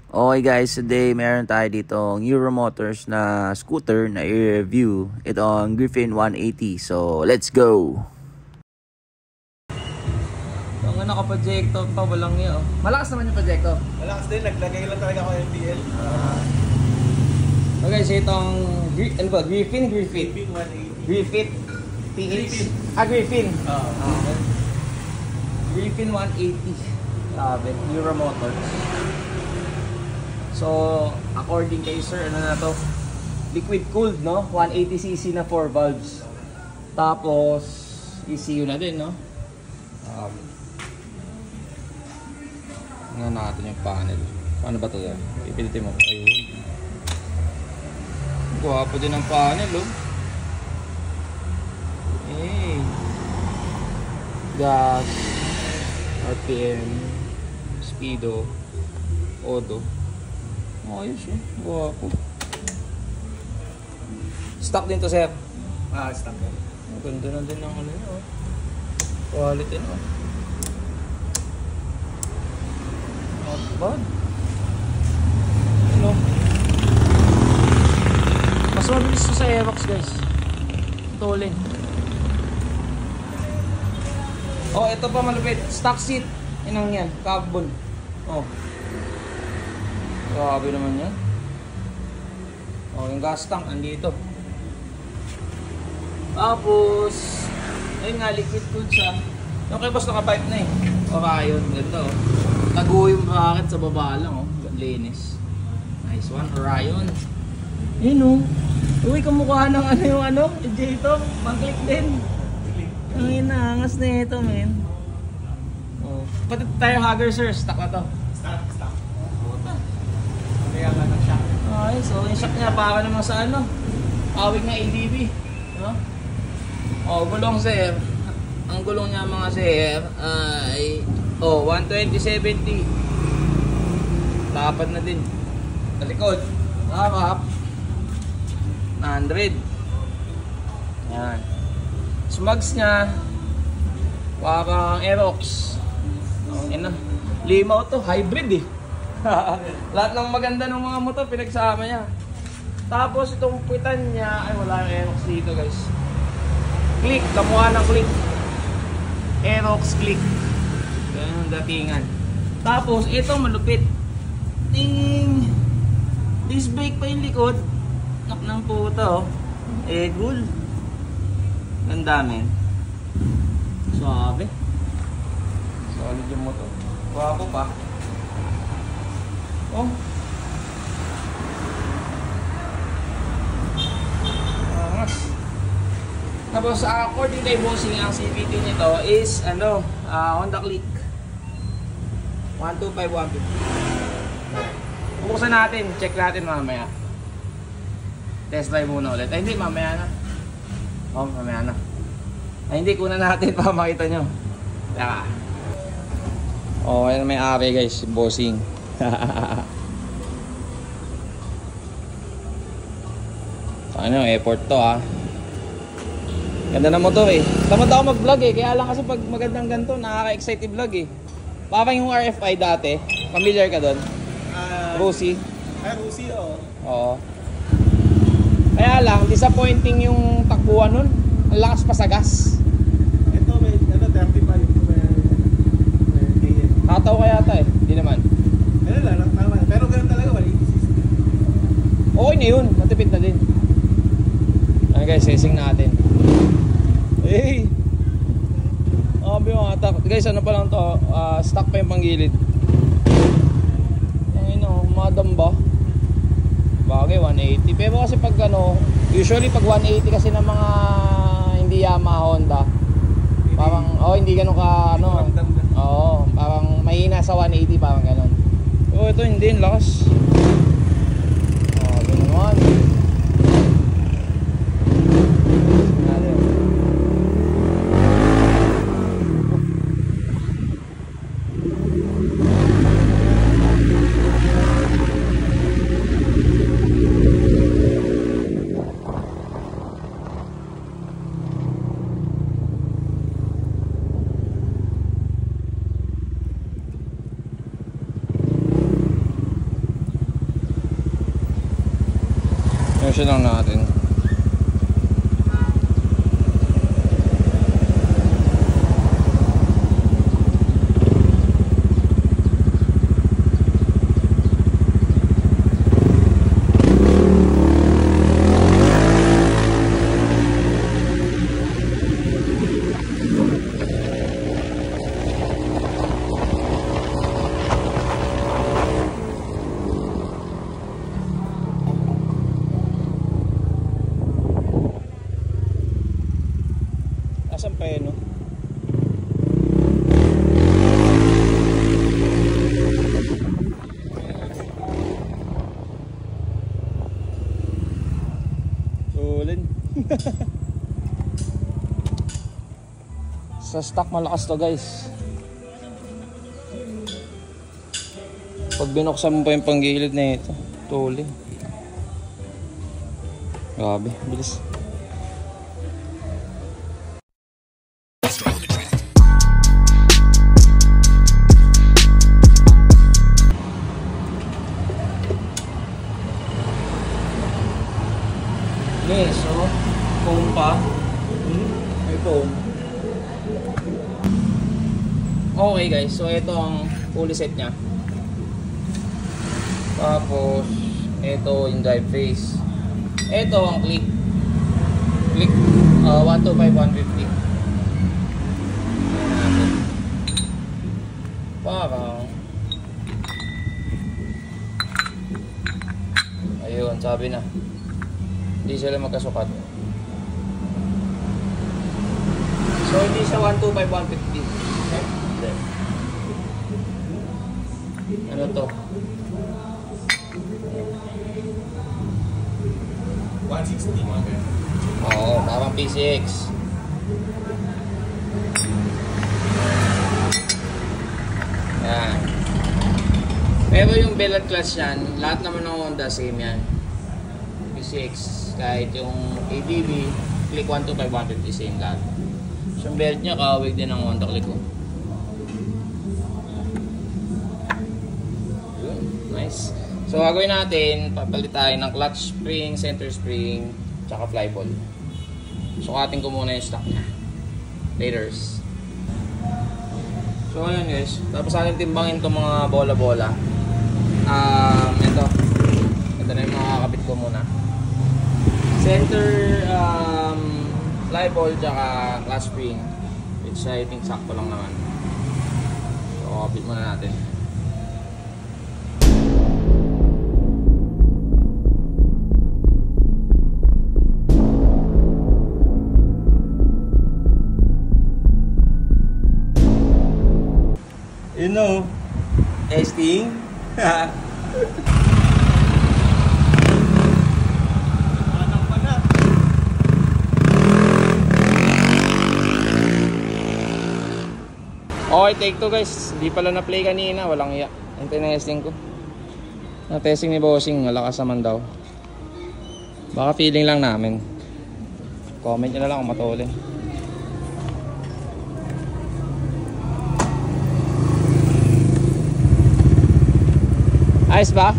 Okay guys, today meron tayo ditong Euromotors na scooter na i-review. Ito ang Griffin 180. So, let's go! Ang naka-projector pa, walang niya oh. Malakas naman yung projector. Malakas din, naglagay lang talaga ako MTL. Okay, so itong Griffin 180. Griffin PH. Griffin. Okay. Griffin 180. Sabi, Euromotors. So, according kay sir, ano na to? Liquid cooled, no? 180cc na 4 valves. Tapos, ECU na din, no? Tingnan natin yung panel. Paano ba ito? Pipilitin mo. Ayun. Guwapo din ang panel, oh. Hey. Gas. RPM. Speedo. Odo. Ayos eh. Guwapo. Stock din to, sir. Stock yan. Maganda na din ang ano yun, oh. Quality na, oh. Not bad. Ano? Mas mabilis to sa Aerox, guys. Tolling. Oh, ito pa malupit. Stock seat. Inang yan. Carbon. Oh. Grabe naman yan. Oh, yung gas tank andito. Tapos, ayun nga, liquid cooled siya. Yung kay boss naka-pipe na eh. Orion, ganda oh. Tago yung bracket sa baba lang oh. Linis. Nice one, Orion. Yun oh. Uy, kamukha ng ano yung ano, dito, pang-click din. Ang inaangas na ito, men. Oh. Pati tire hugger sir, stock na to. Stock. Kaya nga ng shock. Okay, so yung shock niya para naman sa ano, awig ng ADB. No? Oh, gulong sir. Ang gulong niya mga sir ay 120/70. Tapat na din. Sa likod, harap 100. Yan. Smugs niya parang Aerox. Ano? Limaw to, hybrid eh. Lahat ng maganda ng mga motor pinagsama niya. Tapos itong puwitan niya ay wala yung Aerox dito, guys. Click, kamukha ng click. Aerox click. Ganyan ang datingan. Tapos ito malupit. Ting! Disc brake pa yung likod. Nak ng puta oh. Egul. Ganda men. Suabe. Solid yung motor. Guwapo pa. Oh. Angas. Tapos according kay Bossing, ang CVT nito is ano, Honda Click 125/150. Buksan natin, check natin mamaya. Test drive muna ulit. Ay hindi, mamaya na. Oh, mamaya na. Ay hindi, kuna natin para makita nyo. Teka. Oh, ayan may ari guys, Bossing. Ano, airport to ah. Ganda na motor eh. Tamad ako mag-vlog eh. Kaya lang kasi pag magandang ganito, nakaka-excite i-vlog eh. Parang yung RFI dati. Familiar ka doon? Rusi. Rusi oh. Oo. Kaya lang, disappointing yung takbuhan nun. Ang lakas pa sa gas. Ito may 35 may Kataw kaya ata eh. Hindi naman. ano lang, tama. Pero ganun talaga, 180cc. Okay na yun. Matipid na din. Ayan guys, sesing natin. Hey! Sabi yung atak. Guys, ano pa lang to? Stock pa yung panggilid. Ang ino, madam ba? Bagay, 180. Pero kasi pag ano, usually pag 180 kasi ng mga hindi Yamaha Honda, parang, hindi ganun ka, ano. Oo, parang mahina sa 180, parang ganun. Oh, ito hindi, lakas. Sabi naman. Suspension lang natin. Asan pa yun, no? Ulin. Sa stock malakas to guys. Pag binuksan mo pa yung panggilid na ito, tuloy. Grabe, bilis. Okay, so foam pa. May foam. Okay guys, so ito ang fully set nya. Tapos ito yung drive face. Ito ang click. Click 125 150. Parang ayun, sabi na. Hindi sila magkasukat. So hindi siya 125 150. Okay. Ano to? 160 mga ganyan. Oo, parang PCX. Yan. Pero yung bell at clutch yan, lahat naman ng Honda same yan. PCX, kahit yung ADB, click 125 150 same lahat. So yung belt nya, kawig din ng Honda click ko. Yun, nice. So gagawin natin, papalit tayo ng clutch spring, center spring, tsaka flyball. Sukatin ko muna yung stock niya. Laters. So ayun guys, tapos akin timbangin itong mga bola-bola. Ito na yung mga kakabit ko muna. Center flyball tsaka clutch spring, which I think sakto lang naman. So kakabit muna natin. You know, Testing. anak pa na. Okay, take 2 guys. Hindi pala na-play kanina, walang iya. Ang tinesting ko. Na-testing ni Bossing, malakas naman daw. Baka feeling lang namin. Comment nyo na lang kung matulin. Ayos ba?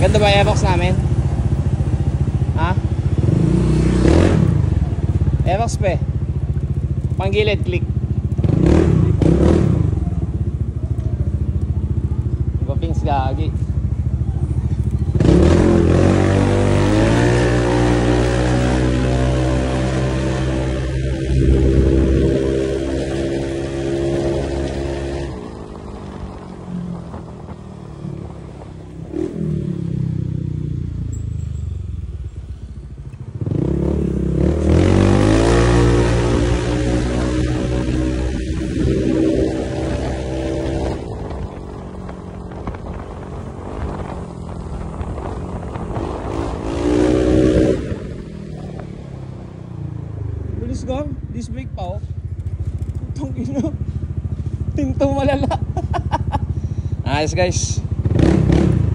Ganda ba yung airbox namin? Ha? Airbox pa eh. Panggilid, click. Iba pings gagi. Disc brake pa oh. Putang ina. Tinto malala. Ayos guys.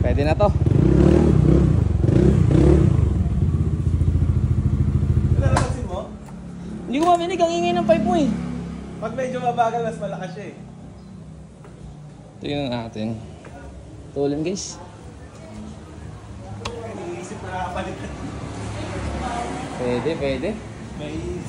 Pwede na to. Nalalasin mo? Hindi ko maminig ang ingay ng pipe mo eh. Pag medyo mabagal, mas malakas siya eh. Tingnan natin. Tulin guys. Iniisip na nakapalit. Pwede, pwede. May